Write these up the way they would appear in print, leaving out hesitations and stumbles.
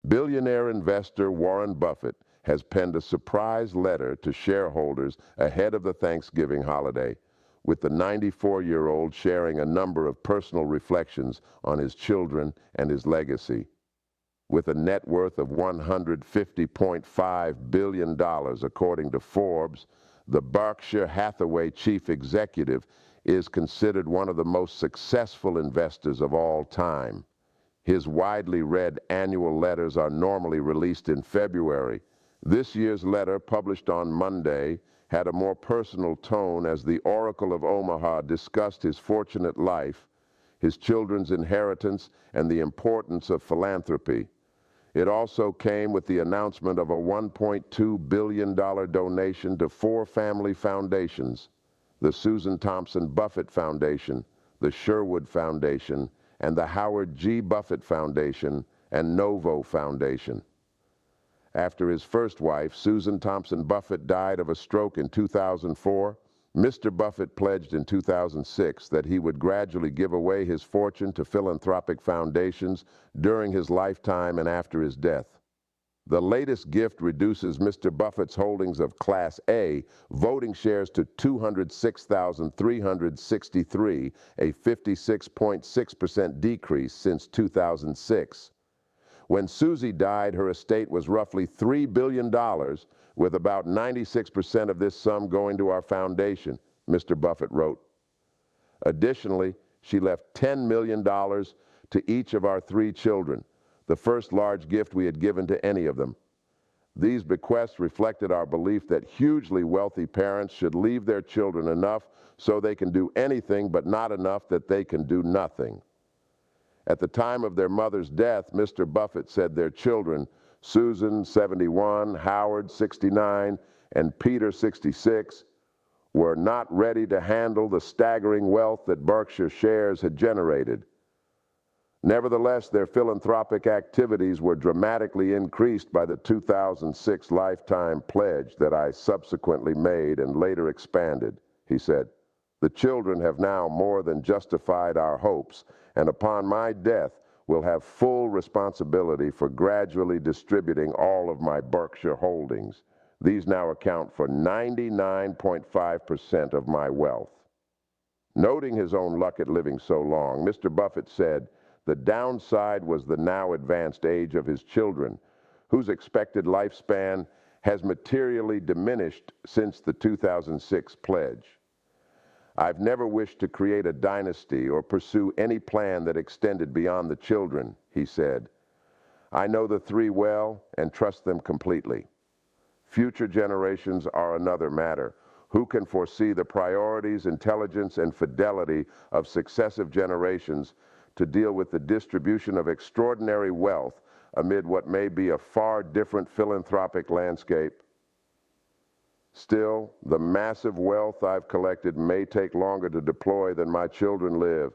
Billionaire investor Warren Buffett has penned a surprise letter to shareholders ahead of the Thanksgiving holiday, with the 94-year-old sharing a number of personal reflections on his children and his legacy. With a net worth of $150.5 billion, according to Forbes, the Berkshire Hathaway chief executive is considered one of the most successful investors of all time. His widely read annual letters are normally released in February. This year's letter, published on Monday, had a more personal tone as the Oracle of Omaha discussed his fortunate life, his children's inheritance, and the importance of philanthropy. It also came with the announcement of a $1.2 billion donation to 4 family foundations: the Susan Thompson Buffett Foundation, the Sherwood Foundation, and the Howard G. Buffett Foundation and Novo Foundation. After his first wife, Susan Thompson Buffett, died of a stroke in 2004, Mr. Buffett pledged in 2006 that he would gradually give away his fortune to philanthropic foundations during his lifetime and after his death. The latest gift reduces Mr. Buffett's holdings of Class A voting shares to 206,363, a 56.6% decrease since 2006. When Susie died, her estate was roughly $3 billion, with about 96% of this sum going to our foundation, Mr. Buffett wrote. Additionally, she left $10 million to each of our 3 children, the first large gift we had given to any of them. These bequests reflected our belief that hugely wealthy parents should leave their children enough so they can do anything, but not enough that they can do nothing. At the time of their mother's death, Mr. Buffett said their children, Susan, 71, Howard, 69, and Peter, 66, were not ready to handle the staggering wealth that Berkshire shares had generated. Nevertheless, their philanthropic activities were dramatically increased by the 2006 lifetime pledge that I subsequently made and later expanded, he said. The children have now more than justified our hopes, and upon my death will have full responsibility for gradually distributing all of my Berkshire holdings. These now account for 99.5% of my wealth. Noting his own luck at living so long, Mr. Buffett said the downside was the now advanced age of his children, whose expected lifespan has materially diminished since the 2006 pledge. I've never wished to create a dynasty or pursue any plan that extended beyond the children, he said. I know the 3 well and trust them completely. Future generations are another matter. Who can foresee the priorities, intelligence, and fidelity of successive generations to deal with the distribution of extraordinary wealth amid what may be a far different philanthropic landscape? Still, the massive wealth I've collected may take longer to deploy than my children live,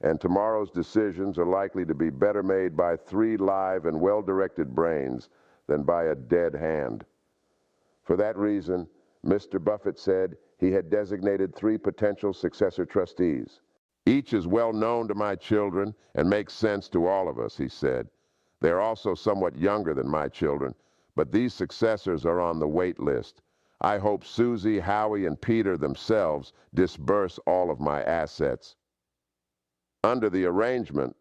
and tomorrow's decisions are likely to be better made by 3 live and well-directed brains than by a dead hand. For that reason, Mr. Buffett said he had designated 3 potential successor trustees. Each is well known to my children and makes sense to all of us, he said. They are also somewhat younger than my children, but these successors are on the wait list. I hope Susie, Howie, and Peter themselves disburse all of my assets. Under the arrangement,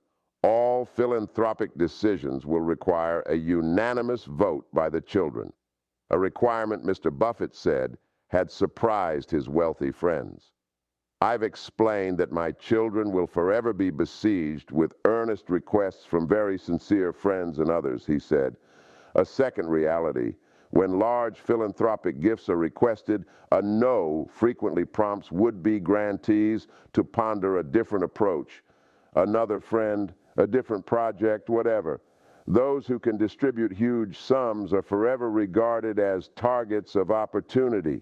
all philanthropic decisions will require a unanimous vote by the children, a requirement Mr. Buffett said had surprised his wealthy friends. I've explained that my children will forever be besieged with earnest requests from very sincere friends and others, he said. A second reality: when large philanthropic gifts are requested, a no frequently prompts would-be grantees to ponder a different approach, another friend, a different project, whatever. Those who can distribute huge sums are forever regarded as targets of opportunity.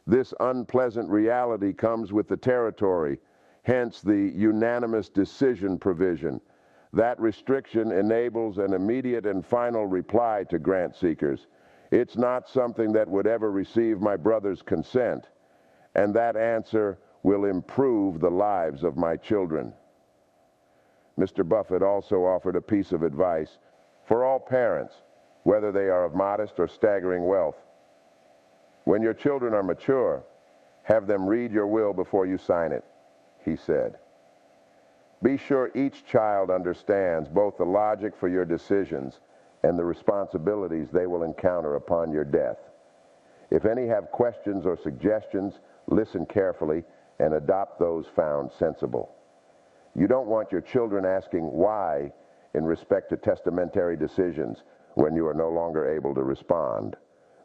This unpleasant reality comes with the territory, hence the unanimous decision provision. That restriction enables an immediate and final reply to grant seekers. It's not something that would ever receive my brother's consent, and that answer will improve the lives of my children. Mr. Buffett also offered a piece of advice for all parents, whether they are of modest or staggering wealth. When your children are mature, have them read your will before you sign it, he said. Be sure each child understands both the logic for your decisions and the responsibilities they will encounter upon your death. If any have questions or suggestions, listen carefully and adopt those found sensible. You don't want your children asking why in respect to testamentary decisions when you are no longer able to respond.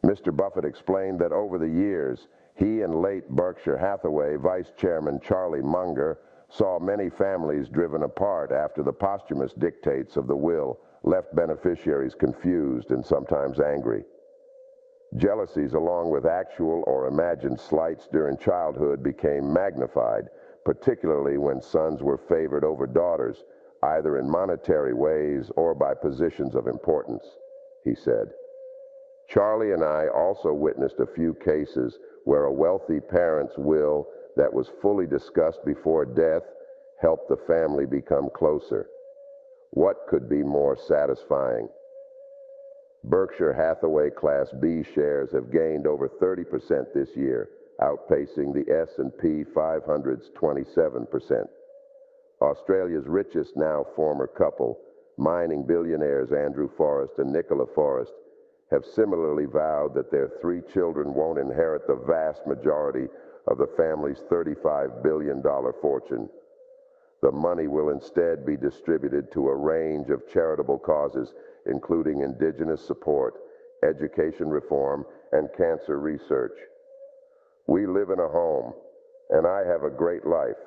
Mr. Buffett explained that over the years, he and late Berkshire Hathaway Vice Chairman Charlie Munger saw many families driven apart after the posthumous dictates of the will left beneficiaries confused and sometimes angry. Jealousies, along with actual or imagined slights during childhood, became magnified, particularly when sons were favored over daughters, either in monetary ways or by positions of importance, he said. Charlie and I also witnessed a few cases where a wealthy parent's will that was fully discussed before death helped the family become closer. What could be more satisfying? Berkshire Hathaway Class B shares have gained over 30% this year, outpacing the S&P 500's 27%. Australia's richest now former couple, mining billionaires Andrew Forrest and Nicola Forrest, have similarly vowed that their 3 children won't inherit the vast majority of the family's $35 billion fortune. The money will instead be distributed to a range of charitable causes, including indigenous support, education reform, and cancer research. We live in a home, and I have a great life.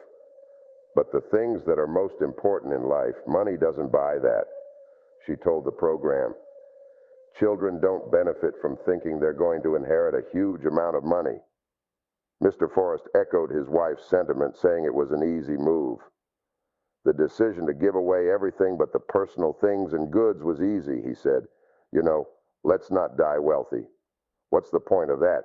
But the things that are most important in life, money doesn't buy that, she told the program. Children don't benefit from thinking they're going to inherit a huge amount of money. Mr. Forrest echoed his wife's sentiment, saying it was an easy move. The decision to give away everything but the personal things and goods was easy, he said. You know, let's not die wealthy. What's the point of that?